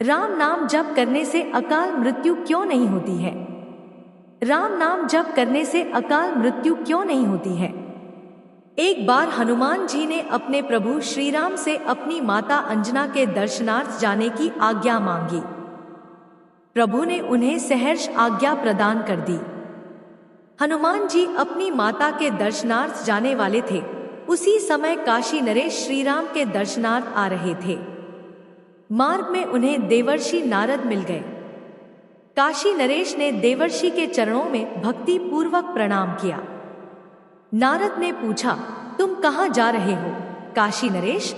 राम नाम जप करने से अकाल मृत्यु क्यों नहीं होती है? राम नाम जप करने से अकाल मृत्यु क्यों नहीं होती है? एक बार हनुमान जी ने अपने प्रभु श्री राम से अपनी माता अंजना के दर्शनार्थ जाने की आज्ञा मांगी। प्रभु ने उन्हें सहर्ष आज्ञा प्रदान कर दी। हनुमान जी अपनी माता के दर्शनार्थ जाने वाले थे। उसी समय काशी नरेश श्री राम के दर्शनार्थ आ रहे थे। मार्ग में उन्हें देवर्षि नारद मिल गए। काशी नरेश ने देवर्षि के चरणों में भक्ति पूर्वक प्रणाम किया। नारद ने पूछा, तुम कहाँ जा रहे हो काशी नरेश?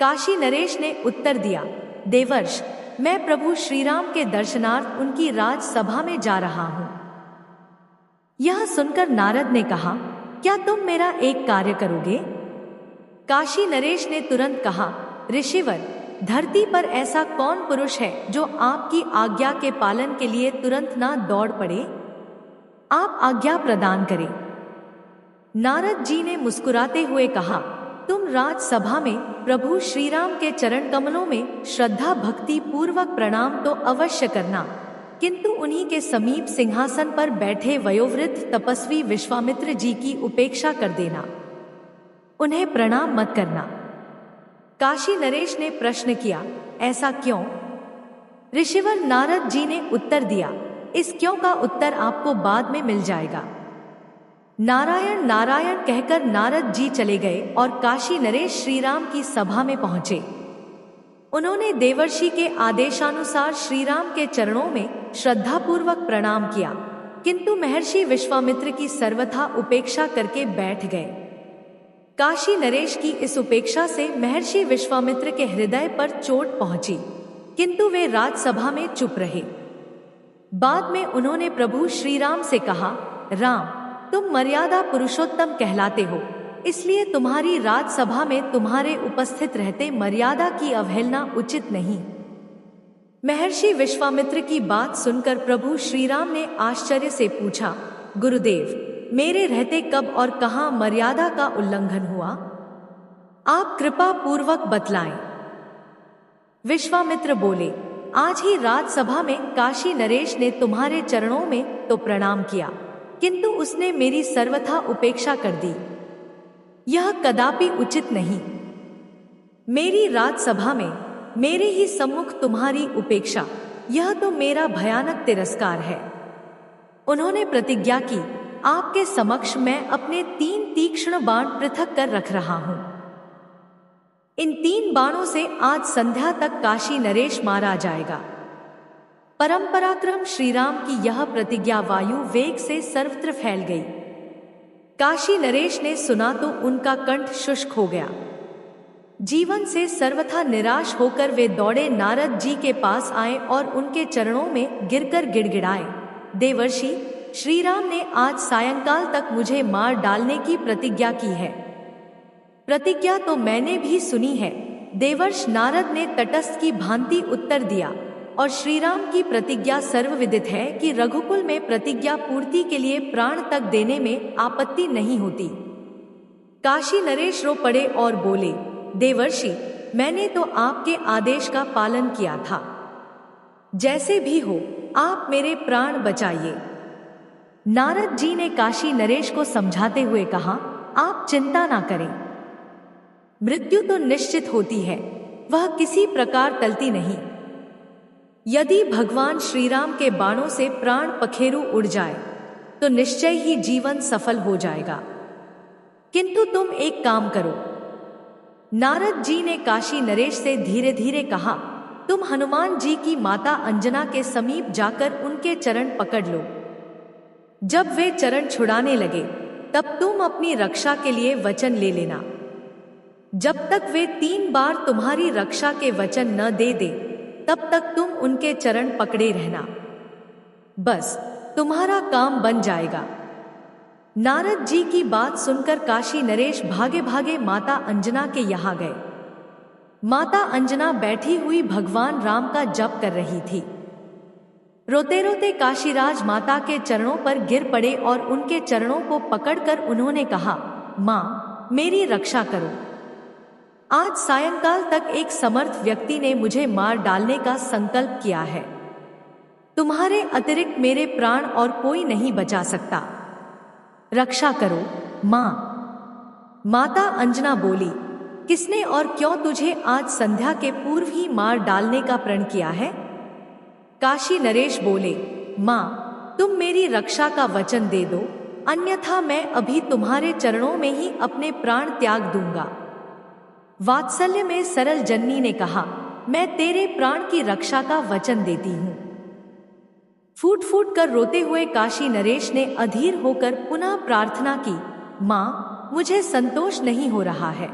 काशी नरेश ने उत्तर दिया, देवर्ष, मैं प्रभु श्री राम के दर्शनार्थ उनकी राजसभा में जा रहा हूँ। यह सुनकर नारद ने कहा, क्या तुम मेरा एक कार्य करोगे? काशी नरेश ने तुरंत कहा, ऋषिवर, धरती पर ऐसा कौन पुरुष है जो आपकी आज्ञा के पालन के लिए तुरंत ना दौड़ पड़े? आप आज्ञा प्रदान करें। नारद जी ने मुस्कुराते हुए कहा, तुम राजसभा में प्रभु श्री राम के चरण कमलों में श्रद्धा भक्ति पूर्वक प्रणाम तो अवश्य करना, किंतु उन्हीं के समीप सिंहासन पर बैठे वयोवृद्ध तपस्वी विश्वामित्र जी की उपेक्षा कर देना, उन्हें प्रणाम मत करना। काशी नरेश ने प्रश्न किया, ऐसा क्यों? ऋषिवर नारद जी ने उत्तर दिया, इस क्यों का उत्तर आपको बाद में मिल जाएगा। नारायण नारायण कहकर नारद जी चले गए और काशी नरेश श्री राम की सभा में पहुंचे। उन्होंने देवर्षि के आदेशानुसार श्री राम के चरणों में श्रद्धापूर्वक प्रणाम किया, किंतु महर्षि विश्वामित्र की सर्वथा उपेक्षा करके बैठ गए। काशी नरेश की इस उपेक्षा से महर्षि विश्वामित्र के हृदय पर चोट पहुंची, किंतु वे राजसभा में चुप रहे। बाद में उन्होंने प्रभु श्री राम से कहा, राम, तुम मर्यादा पुरुषोत्तम कहलाते हो, इसलिए तुम्हारी राजसभा में तुम्हारे उपस्थित रहते मर्यादा की अवहेलना उचित नहीं। महर्षि विश्वामित्र की बात सुनकर प्रभु श्री राम ने आश्चर्य से पूछा, गुरुदेव, मेरे रहते कब और कहां मर्यादा का उल्लंघन हुआ? आप कृपा पूर्वक बतलाएं। विश्वामित्र बोले, आज ही राजसभा में काशी नरेश ने तुम्हारे चरणों में तो प्रणाम किया, किंतु उसने मेरी सर्वथा उपेक्षा कर दी। यह कदापि उचित नहीं। मेरी राजसभा में मेरे ही सम्मुख तुम्हारी उपेक्षा, यह तो मेरा भयानक तिरस्कार है। उन्होंने प्रतिज्ञा की, आपके समक्ष मैं अपने 3 तीक्ष्ण बाण पृथक कर रख रहा हूं। इन 3 बाणों से आज संध्या तक काशी नरेश मारा जाएगा। परंपराक्रम श्री राम की यह प्रतिज्ञा वायु वेग से सर्वत्र फैल गई। काशी नरेश ने सुना तो उनका कंठ शुष्क हो गया। जीवन से सर्वथा निराश होकर वे दौड़े नारद जी के पास आए और उनके चरणों में गिरकर गिड़गिड़ाए, देवर्षि, श्री राम ने आज सायंकाल तक मुझे मार डालने की प्रतिज्ञा की है। प्रतिज्ञा तो मैंने भी सुनी है। देवर्ष नारद ने तटस्थ की भांति उत्तर दिया, और श्री राम की प्रतिज्ञा सर्वविदित है कि रघुकुल में प्रतिज्ञा पूर्ति के लिए प्राण तक देने में आपत्ति नहीं होती। काशी नरेश रो पड़े और बोले, देवर्षि, मैंने तो आपके आदेश का पालन किया था। जैसे भी हो, आप मेरे प्राण बचाइए। नारद जी ने काशी नरेश को समझाते हुए कहा, आप चिंता ना करें। मृत्यु तो निश्चित होती है, वह किसी प्रकार टलती नहीं। यदि भगवान श्री राम के बाणों से प्राण पखेरु उड़ जाए तो निश्चय ही जीवन सफल हो जाएगा। किंतु तुम एक काम करो। नारद जी ने काशी नरेश से धीरे धीरे कहा, तुम हनुमान जी की माता अंजना के समीप जाकर उनके चरण पकड़ लो। जब वे चरण छुड़ाने लगे तब तुम अपनी रक्षा के लिए वचन ले लेना। जब तक वे 3 बार तुम्हारी रक्षा के वचन न दे दे तब तक तुम उनके चरण पकड़े रहना। बस तुम्हारा काम बन जाएगा। नारद जी की बात सुनकर काशी नरेश भागे भागे माता अंजना के यहाँ गए। माता अंजना बैठी हुई भगवान राम का जप कर रही थी। रोते रोते काशीराज माता के चरणों पर गिर पड़े और उनके चरणों को पकड़कर उन्होंने कहा, माँ, मेरी रक्षा करो। आज सायंकाल तक एक समर्थ व्यक्ति ने मुझे मार डालने का संकल्प किया है। तुम्हारे अतिरिक्त मेरे प्राण और कोई नहीं बचा सकता। रक्षा करो माँ। माता अंजना बोली, किसने और क्यों तुझे आज संध्या के पूर्व ही मार डालने का प्रण किया है? काशी नरेश बोले, माँ तुम मेरी रक्षा का वचन दे दो, अन्यथा मैं अभी तुम्हारे चरणों में ही अपने प्राण त्याग दूंगा। वात्सल्य में सरल जननी ने कहा, मैं तेरे प्राण की रक्षा का वचन देती हूँ। फूट फूट कर रोते हुए काशी नरेश ने अधीर होकर पुनः प्रार्थना की, माँ मुझे संतोष नहीं हो रहा है,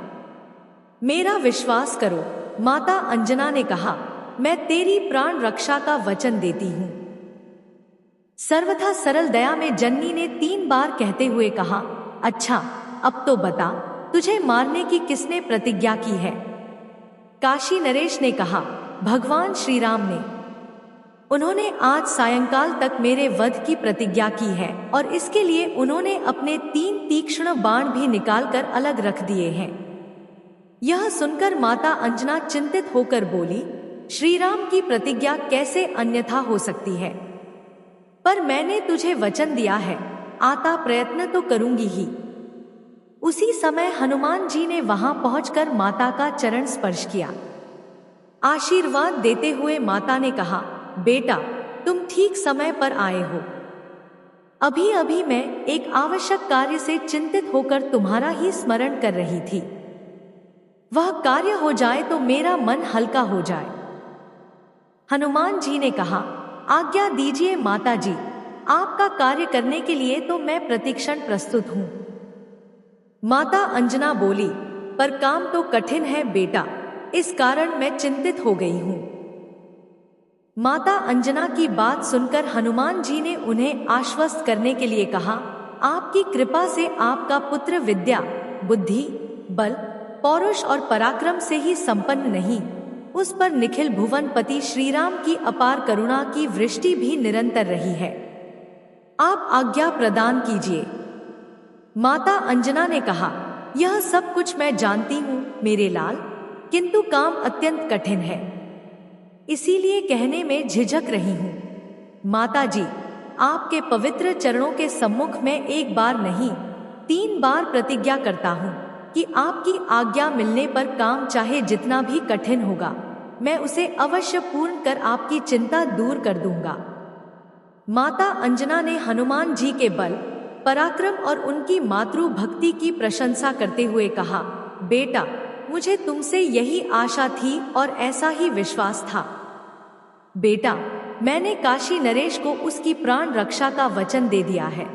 मेरा विश्वास करो। माता अंजना ने कहा, मैं तेरी प्राण रक्षा का वचन देती हूँ। सर्वथा सरल दया में जननी ने 3 बार कहते हुए कहा, अच्छा अब तो बता, तुझे मारने की किसने प्रतिज्ञा की है? काशी नरेश ने कहा, भगवान श्री राम ने। उन्होंने आज सायंकाल तक मेरे वध की प्रतिज्ञा की है और इसके लिए उन्होंने अपने 3 तीक्ष्ण बाण भी निकालकर अलग रख दिए हैं। यह सुनकर माता अंजना चिंतित होकर बोली, श्री राम की प्रतिज्ञा कैसे अन्यथा हो सकती है? पर मैंने तुझे वचन दिया है, आता प्रयत्न तो करूंगी ही। उसी समय हनुमान जी ने वहां पहुंचकर माता का चरण स्पर्श किया। आशीर्वाद देते हुए माता ने कहा, बेटा तुम ठीक समय पर आए हो। अभी अभी मैं एक आवश्यक कार्य से चिंतित होकर तुम्हारा ही स्मरण कर रही थी। वह कार्य हो जाए तो मेरा मन हल्का हो जाए। हनुमान जी ने कहा, आज्ञा दीजिए माता जी, आपका कार्य करने के लिए तो मैं प्रतिक्षण प्रस्तुत हूं। माता अंजना बोली, पर काम तो कठिन है बेटा, इस कारण मैं चिंतित हो गई हूं। माता अंजना की बात सुनकर हनुमान जी ने उन्हें आश्वस्त करने के लिए कहा, आपकी कृपा से आपका पुत्र विद्या, बुद्धि, बल, पौरुष और पराक्रम से ही संपन्न नहीं, उस पर निखिल भुवनपति श्रीराम की अपार करुणा की वृष्टि भी निरंतर रही है। आप आज्ञा प्रदान कीजिए। माता अंजना ने कहा, यह सब कुछ मैं जानती हूँ मेरे लाल, किंतु काम अत्यंत कठिन है, इसीलिए कहने में झिझक रही हूँ। माता जी, आपके पवित्र चरणों के सम्मुख में एक बार नहीं 3 बार प्रतिज्ञा करता हूँ कि आपकी आज्ञा मिलने पर काम चाहे जितना भी कठिन होगा, मैं उसे अवश्य पूर्ण कर आपकी चिंता दूर कर दूंगा। माता अंजना ने हनुमान जी के बल, पराक्रम और उनकी मातृ भक्ति की प्रशंसा करते हुए कहा, बेटा मुझे तुमसे यही आशा थी और ऐसा ही विश्वास था। बेटा, मैंने काशी नरेश को उसकी प्राण रक्षा का वचन दे दिया है।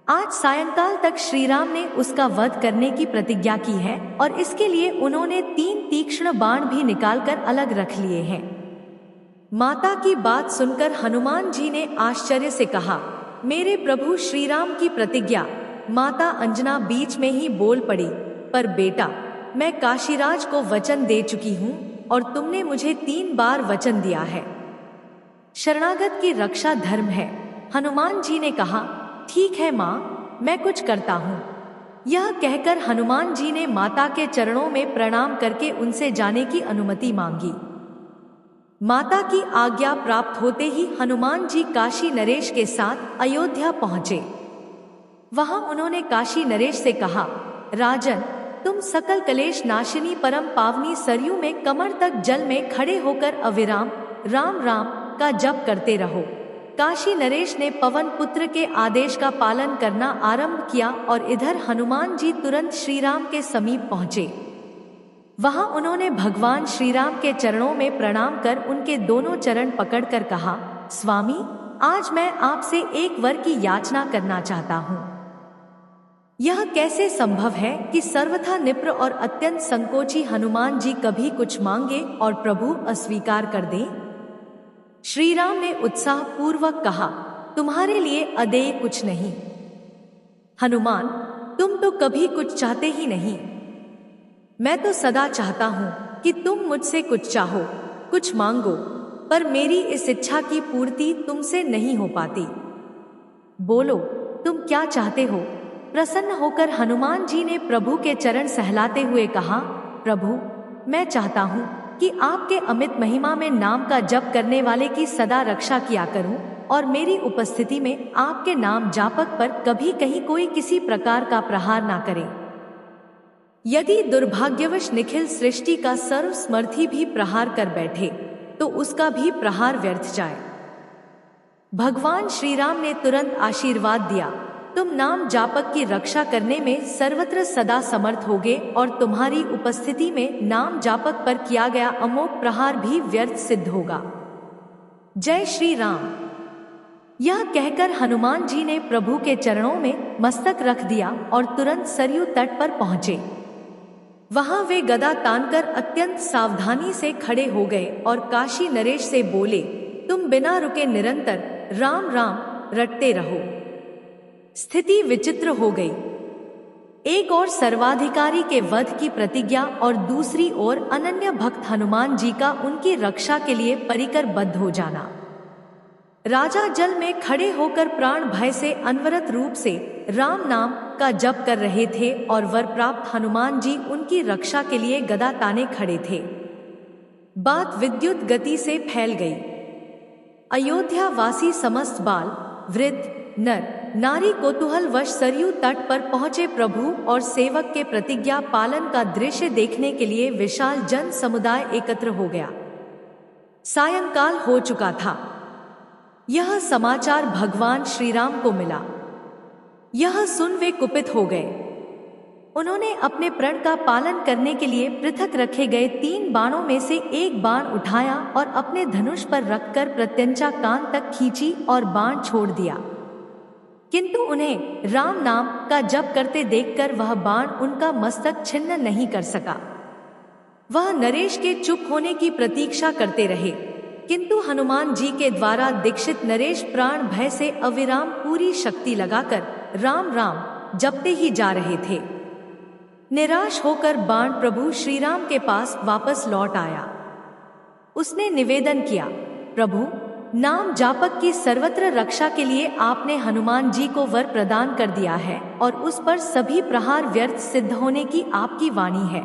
आज सायंकाल तक श्रीराम ने उसका वध करने की प्रतिज्ञा की है और इसके लिए उन्होंने 3 तीक्ष्ण बाण भी निकालकर अलग रख लिए हैं। माता की बात सुनकर हनुमान जी ने आश्चर्य से कहा, मेरे प्रभु श्रीराम की प्रतिज्ञा। माता अंजना बीच में ही बोल पड़ी, पर बेटा मैं काशीराज को वचन दे चुकी हूँ और तुमने मुझे 3 बार वचन दिया है। शरणागत की रक्षा धर्म है। हनुमान जी ने कहा, ठीक है माँ, मैं कुछ करता हूँ। यह कहकर हनुमान जी ने माता के चरणों में प्रणाम करके उनसे जाने की अनुमति मांगी। माता की आज्ञा प्राप्त होते ही हनुमान जी काशी नरेश के साथ अयोध्या पहुँचे। वहां उन्होंने काशी नरेश से कहा, राजन, तुम सकल कलेश नाशिनी परम पावनी सरयू में कमर तक जल में खड़े होकर अविराम राम राम का जप करते रहो। काशी नरेश ने पवन पुत्र के आदेश का पालन करना आरंभ किया और इधर हनुमान जी तुरंत श्रीराम के समीप पहुंचे। वहां उन्होंने भगवान श्रीराम के चरणों में प्रणाम कर उनके दोनों चरण पकड़कर कहा, स्वामी, आज मैं आपसे एक वर की याचना करना चाहता हूँ। यह कैसे संभव है कि सर्वथा निप्र और अत्यंत संकोची हनुमान जी कभी कुछ मांगे और प्रभु अस्वीकार कर दें? श्रीराम ने उत्साह पूर्वक कहा, तुम्हारे लिए अदेय कुछ नहीं। हनुमान, तुम तो कभी कुछ चाहते ही नहीं। मैं तो सदा चाहता हूँ कि तुम मुझसे कुछ चाहो, कुछ मांगो, पर मेरी इस इच्छा की पूर्ति तुमसे नहीं हो पाती। बोलो, तुम क्या चाहते हो? प्रसन्न होकर हनुमान जी ने प्रभु के चरण सहलाते हुए कहा, प्रभु, मैं चाहता हूँ कि आपके अमित महिमा में नाम का जप करने वाले की सदा रक्षा किया करूं और मेरी उपस्थिति में आपके नाम जापक पर कभी कहीं कोई किसी प्रकार का प्रहार ना करे। यदि दुर्भाग्यवश निखिल सृष्टि का सर्वसमर्थी भी प्रहार कर बैठे तो उसका भी प्रहार व्यर्थ जाए। भगवान श्री राम ने तुरंत आशीर्वाद दिया, तुम नाम जापक की रक्षा करने में सर्वत्र सदा समर्थ होगे और तुम्हारी उपस्थिति में नाम जापक पर किया गया अमोघ प्रहार भी व्यर्थ सिद्ध होगा। जय श्री राम। यह कहकर हनुमान जी ने प्रभु के चरणों में मस्तक रख दिया और तुरंत सरयू तट पर पहुंचे। वहां वे गदा तानकर अत्यंत सावधानी से खड़े हो गए और काशी नरेश से बोले, तुम बिना रुके निरंतर राम राम रटते रहो। स्थिति विचित्र हो गई। एक और सर्वाधिकारी के वध की प्रतिज्ञा और दूसरी ओर अनन्य भक्त हनुमान जी का उनकी रक्षा के लिए परिकर बद्ध हो जाना। राजा जल में खड़े होकर प्राण भय से अनवरत रूप से राम नाम का जप कर रहे थे और वर प्राप्त हनुमान जी उनकी रक्षा के लिए गदा ताने खड़े थे। बात विद्युत गति से फैल गई। अयोध्या वासी समस्त बाल, वृद्ध, नर, नारी कौतूहलवश सरयू तट पर पहुंचे। प्रभु और सेवक के प्रतिज्ञा पालन का दृश्य देखने के लिए विशाल जन समुदाय एकत्र हो गया। सायंकाल हो चुका था। यह समाचार भगवान श्री राम को मिला। यह सुन वे कुपित हो गए। उन्होंने अपने प्रण का पालन करने के लिए पृथक रखे गए 3 बाणों में से एक बाण उठाया और अपने धनुष पर रखकर प्रत्यंचा कान तक खींची और बाण छोड़ दिया। किंतु उन्हें राम नाम का जप करते देखकर वह बाण उनका मस्तक छिन्न नहीं कर सका। वह नरेश के चुप होने की प्रतीक्षा करते रहे, किंतु हनुमान जी के द्वारा दीक्षित नरेश प्राण भय से अविराम पूरी शक्ति लगाकर राम राम जपते ही जा रहे थे। निराश होकर बाण प्रभु श्री राम के पास वापस लौट आया। उसने निवेदन किया, प्रभु, नाम जापक की सर्वत्र रक्षा के लिए आपने हनुमान जी को वर प्रदान कर दिया है और उस पर सभी प्रहार व्यर्थ सिद्ध होने की आपकी वाणी है।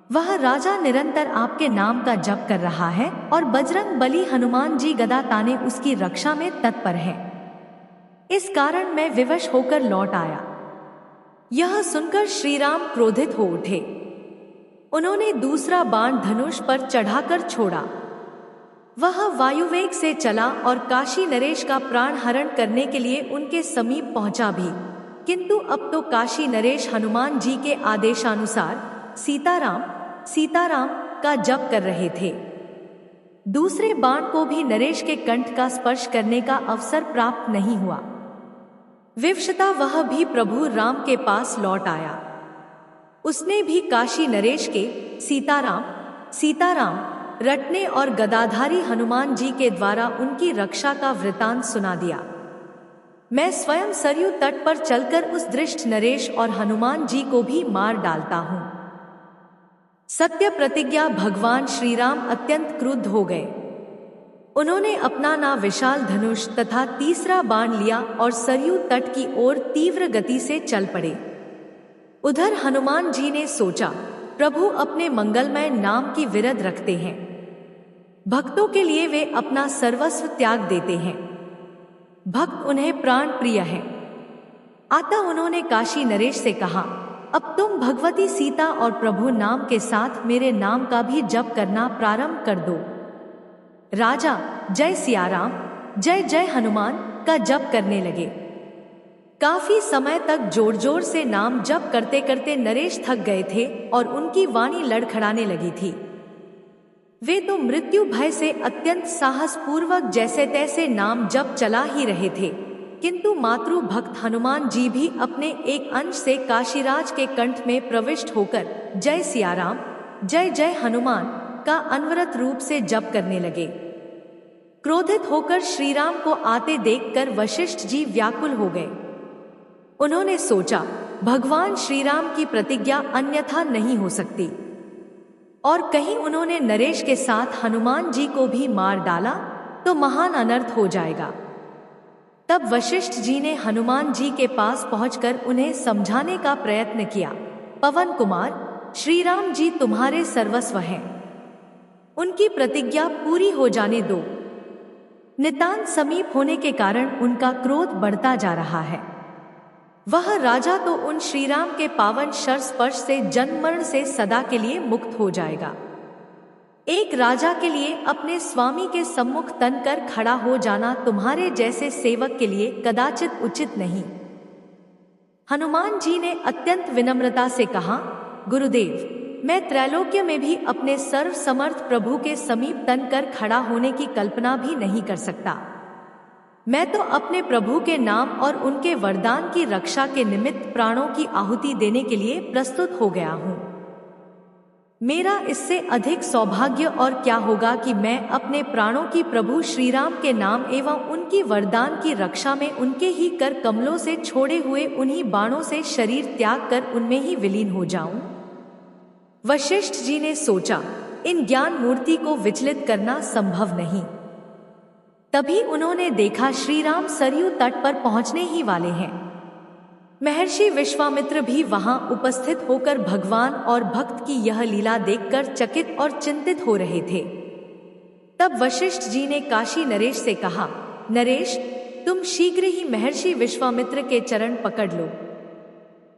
वह राजा निरंतर आपके नाम का जप कर रहा है और बजरंग बली हनुमान जी गदा ताने उसकी रक्षा में तत्पर है। इस कारण मैं विवश होकर लौट आया। यह सुनकर श्री राम क्रोधित हो उठे। उन्होंने दूसरा बाण धनुष पर चढ़ाकर छोड़ा। वह वायुवेग से चला और काशी नरेश का प्राण हरण करने के लिए उनके समीप पहुंचा भी, किंतु अब तो काशी नरेश हनुमान जी के आदेशानुसार सीताराम सीताराम का जप कर रहे थे। दूसरे बाण को भी नरेश के कंठ का स्पर्श करने का अवसर प्राप्त नहीं हुआ। विवशता वह भी प्रभु राम के पास लौट आया। उसने भी काशी नरेश के सीताराम सीताराम रटने और गदाधारी हनुमान जी के द्वारा उनकी रक्षा का वृतांत सुना दिया। मैं स्वयं सरयू तट पर चलकर उस दृष्ट नरेश और हनुमान जी को भी मार डालता हूँ। सत्य प्रतिज्ञा भगवान श्री राम अत्यंत क्रुद्ध हो गए। उन्होंने अपना ना विशाल धनुष तथा तीसरा बाण लिया और सरयू तट की ओर तीव्र गति से चल पड़े। उधर हनुमान जी ने सोचा, प्रभु अपने मंगलमय नाम की विरध रखते हैं। भक्तों के लिए वे अपना सर्वस्व त्याग देते हैं। भक्त उन्हें प्राण प्रिय है। अतः उन्होंने काशी नरेश से कहा, अब तुम भगवती सीता और प्रभु नाम के साथ मेरे नाम का भी जप करना प्रारंभ कर दो। राजा जय सियाराम जय जय हनुमान का जप करने लगे। काफी समय तक जोर जोर से नाम जप करते करते नरेश थक गए थे और उनकी वाणी लड़खड़ाने लगी थी। वे तो मृत्यु भय से अत्यंत साहस पूर्वक जैसे तैसे नाम जप चला ही रहे थे, किंतु मातृ भक्त हनुमान जी भी अपने एक अंश से काशीराज के कंठ में प्रविष्ट होकर जय सियाराम जय जय हनुमान का अनवरत रूप से जप करने लगे। क्रोधित होकर श्री राम को आते देखकर वशिष्ठ जी व्याकुल हो गए। उन्होंने सोचा, भगवान श्री राम की प्रतिज्ञा अन्यथा नहीं हो सकती, और कहीं उन्होंने नरेश के साथ हनुमान जी को भी मार डाला तो महान अनर्थ हो जाएगा। तब वशिष्ठ जी ने हनुमान जी के पास पहुंचकर उन्हें समझाने का प्रयत्न किया। पवन कुमार, श्री राम जी तुम्हारे सर्वस्व हैं। उनकी प्रतिज्ञा पूरी हो जाने दो। नितांत समीप होने के कारण उनका क्रोध बढ़ता जा रहा है। वह राजा तो उन श्रीराम के पावन शर स्पर्श से जन्म मरण से सदा के लिए मुक्त हो जाएगा। एक राजा के लिए अपने स्वामी के सम्मुख तन कर खड़ा हो जाना तुम्हारे जैसे सेवक के लिए कदाचित उचित नहीं। हनुमान जी ने अत्यंत विनम्रता से कहा, गुरुदेव, मैं त्रैलोक्य में भी अपने सर्व समर्थ प्रभु के समीप तन कर खड़ा होने की कल्पना भी नहीं कर सकता। मैं तो अपने प्रभु के नाम और उनके वरदान की रक्षा के निमित्त प्राणों की आहुति देने के लिए प्रस्तुत हो गया हूँ। मेरा इससे अधिक सौभाग्य और क्या होगा कि मैं अपने प्राणों की प्रभु श्रीराम के नाम एवं उनकी वरदान की रक्षा में उनके ही कर कमलों से छोड़े हुए उन्हीं बाणों से शरीर त्याग कर उनमें ही विलीन हो जाऊं। वशिष्ठ जी ने सोचा, इन ज्ञान मूर्ति को विचलित करना संभव नहीं। तभी उन्होंने देखा श्रीराम सरयू तट पर पहुंचने ही वाले हैं। महर्षि विश्वामित्र भी वहां उपस्थित होकर भगवान और भक्त की यह लीला देखकर चकित और चिंतित हो रहे थे। तब वशिष्ठ जी ने काशी नरेश से कहा, नरेश, तुम शीघ्र ही महर्षि विश्वामित्र के चरण पकड़ लो।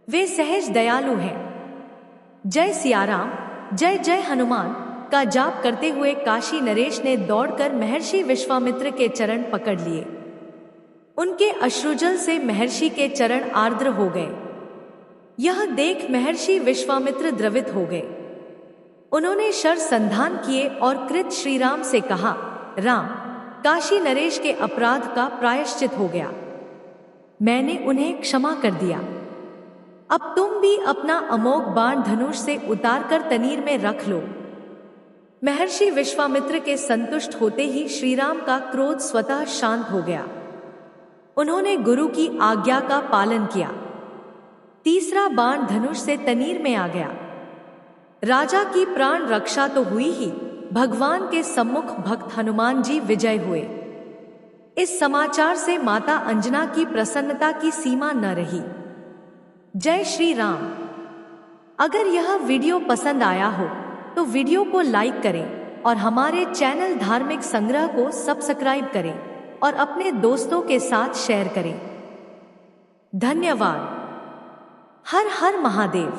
वे सहज दयालु हैं। जय सियाराम, जय जय हनुमान का जाप करते हुए काशी नरेश ने दौड़कर महर्षि विश्वामित्र के चरण पकड़ लिए। उनके अश्रुजल से महर्षि के चरण आर्द्र हो गए। यह देख महर्षि विश्वामित्र द्रवित हो गए। उन्होंने शर संधान किए और कृत श्रीराम से कहा, राम, काशी नरेश के अपराध का प्रायश्चित हो गया। मैंने उन्हें क्षमा कर दिया। अब तुम भी अपना अमोघ बाण धनुष से उतारकर तनीर में रख लो। महर्षि विश्वामित्र के संतुष्ट होते ही श्रीराम का क्रोध स्वतः शांत हो गया। उन्होंने गुरु की आज्ञा का पालन किया। तीसरा बाण धनुष से तनीर में आ गया। राजा की प्राण रक्षा तो हुई ही, भगवान के सम्मुख भक्त हनुमान जी विजय हुए। इस समाचार से माता अंजना की प्रसन्नता की सीमा न रही। जय श्री राम। अगर यह वीडियो पसंद आया हो तो वीडियो को लाइक करें और हमारे चैनल धार्मिक संग्रह को सब्सक्राइब करें और अपने दोस्तों के साथ शेयर करें। धन्यवाद। हर हर महादेव।